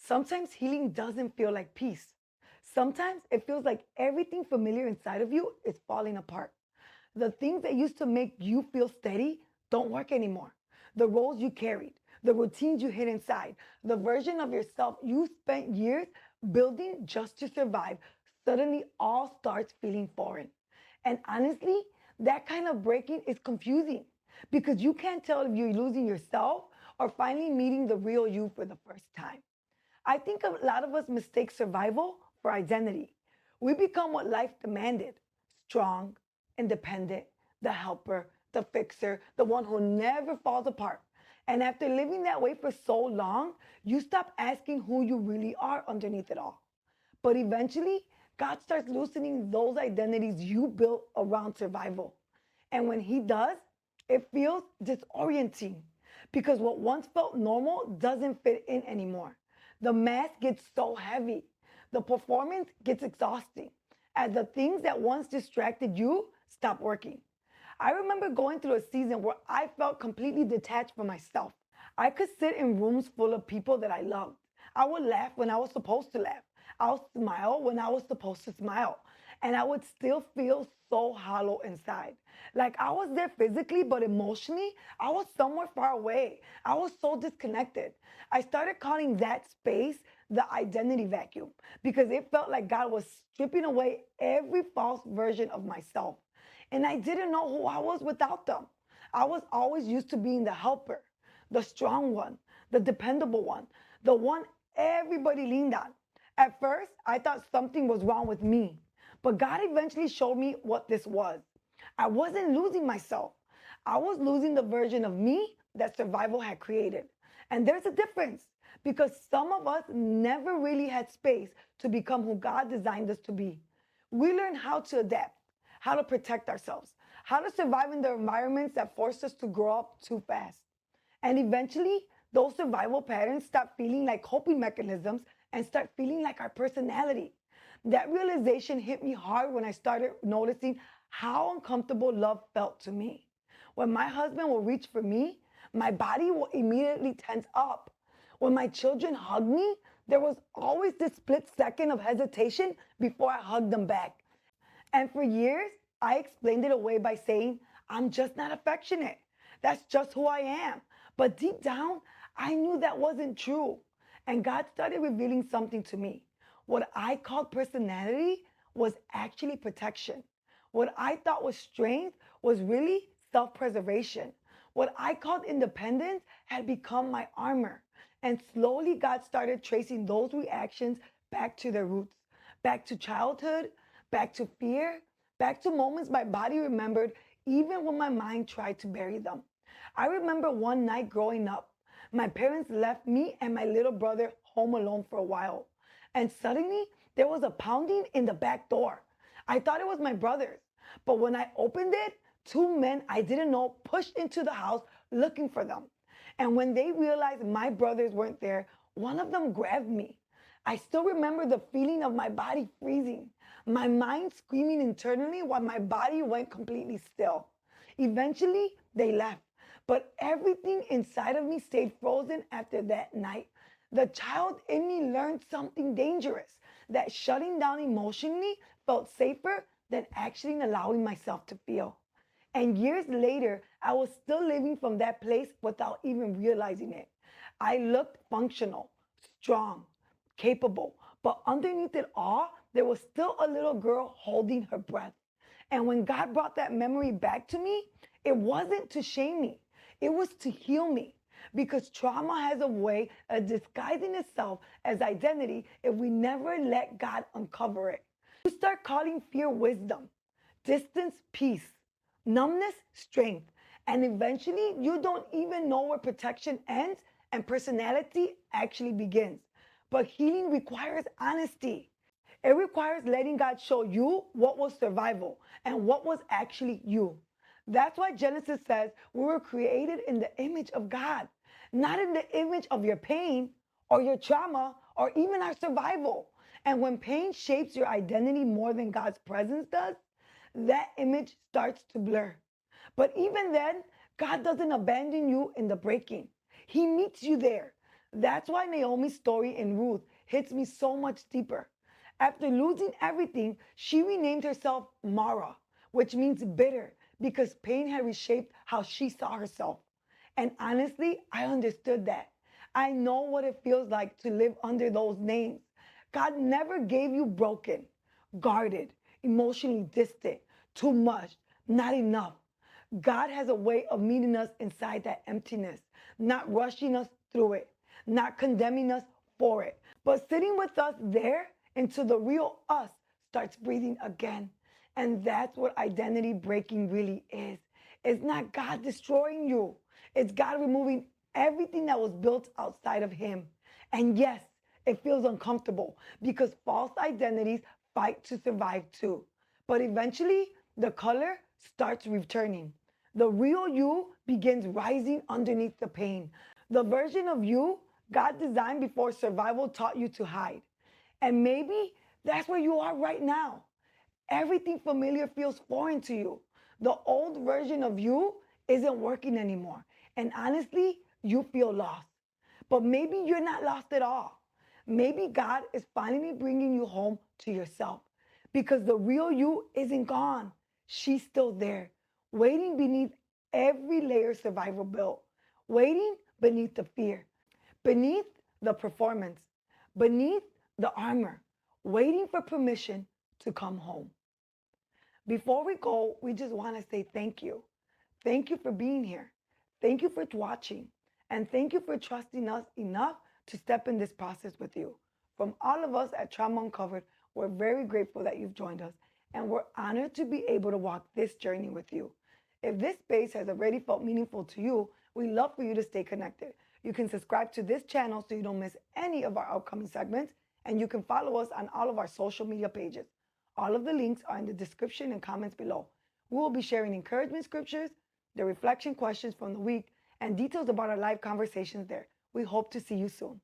Sometimes healing doesn't feel like peace. Sometimes it feels like everything familiar inside of you is falling apart. The things that used to make you feel steady don't work anymore. The roles you carried, the routines you hid inside, the version of yourself you spent years building just to survive suddenly all starts feeling foreign. And honestly, that kind of breaking is confusing because you can't tell if you're losing yourself or finally meeting the real you for the first time. I think a lot of us mistake survival for identity. We become what life demanded: strong, independent, the helper, the fixer, the one who never falls apart. And after living that way for so long, you stop asking who you really are underneath it all. But eventually, God starts loosening those identities you built around survival. And when He does, it feels disorienting because what once felt normal doesn't fit in anymore. The mask gets so heavy, the performance gets exhausting, as the things that once distracted you stop working. I remember going through a season where I felt completely detached from myself. I could sit in rooms full of people that I loved. I would laugh when I was supposed to laugh. I'll smile when I was supposed to smile. And I would still feel so hollow inside. Like I was there physically, but emotionally, I was somewhere far away. I was so disconnected. I started calling that space the identity vacuum because it felt like God was stripping away every false version of myself. And I didn't know who I was without them. I was always used to being the helper, the strong one, the dependable one, the one everybody leaned on. At first, I thought something was wrong with me, but God eventually showed me what this was. I wasn't losing myself. I was losing the version of me that survival had created. And there's a difference because some of us never really had space to become who God designed us to be. We learned how to adapt, how to protect ourselves, how to survive in the environments that forced us to grow up too fast. And eventually, those survival patterns stop feeling like coping mechanisms and start feeling like our personality. That realization hit me hard when I started noticing how uncomfortable love felt to me. When my husband will reach for me, my body will immediately tense up. When my children hug me, there was always this split second of hesitation before I hugged them back. And for years, I explained it away by saying, I'm just not affectionate. That's just who I am. But deep down, I knew that wasn't true. And God started revealing something to me. What I called personality was actually protection. What I thought was strength was really self preservation. What I called independence had become my armor. And slowly, God started tracing those reactions back to their roots, back to childhood, back to fear, back to moments my body remembered even when my mind tried to bury them. I remember one night growing up, my parents left me and my little brother home alone for a while. And suddenly there was a pounding in the back door. I thought it was my brothers. But when I opened it, two men I didn't know pushed into the house looking for them. And when they realized my brothers weren't there, one of them grabbed me. I still remember the feeling of my body freezing, my mind screaming internally while my body went completely still. Eventually, they left, but everything inside of me stayed frozen after that night. The child in me learned something dangerous, that shutting down emotionally felt safer than actually allowing myself to feel. And years later, I was still living from that place without even realizing it. I looked functional, strong, capable, but underneath it all, there was still a little girl holding her breath. And when God brought that memory back to me, it wasn't to shame me, it was to heal me. Because trauma has a way of disguising itself as identity if we never let God uncover it. You start calling fear wisdom, distance peace, numbness strength, and eventually you don't even know where protection ends and personality actually begins. But healing requires honesty. It requires letting God show you what was survival and what was actually you. That's why Genesis says we were created in the image of God, not in the image of your pain or your trauma or even our survival. And when pain shapes your identity more than God's presence does, that image starts to blur. But even then, God doesn't abandon you in the breaking. He meets you there. That's why Naomi's story in Ruth hits me so much deeper. After losing everything, she renamed herself Mara, which means bitter, because pain had reshaped how she saw herself. And honestly, I understood that. I know what it feels like to live under those names. God never gave you broken, guarded, emotionally distant, too much, not enough. God has a way of meeting us inside that emptiness, not rushing us through it, not condemning us for it, but sitting with us there until the real us starts breathing again. And that's what identity breaking really is. It's not God destroying you, it's God removing everything that was built outside of Him. And yes, it feels uncomfortable because false identities fight to survive too. But eventually, the color starts returning. The real you begins rising underneath the pain. The version of you God designed before survival taught you to hide. And maybe that's where you are right now. Everything familiar feels foreign to you. The old version of you isn't working anymore. And honestly, you feel lost. But maybe you're not lost at all. Maybe God is finally bringing you home to yourself because the real you isn't gone. She's still there, waiting beneath every layer survival built, waiting beneath the fear, beneath the performance, beneath the armor, waiting for permission to come home. Before we go, we just want to say thank you. Thank you for being here. Thank you for watching. And thank you for trusting us enough to step in this process with you. From all of us at Trauma Uncovered, we're very grateful that you've joined us. And we're honored to be able to walk this journey with you. If this space has already felt meaningful to you, we'd love for you to stay connected. You can subscribe to this channel so you don't miss any of our upcoming segments. And you can follow us on all of our social media pages. All of the links are in the description and comments below. We will be sharing encouragement scriptures, the reflection questions from the week, and details about our live conversations there. We hope to see you soon.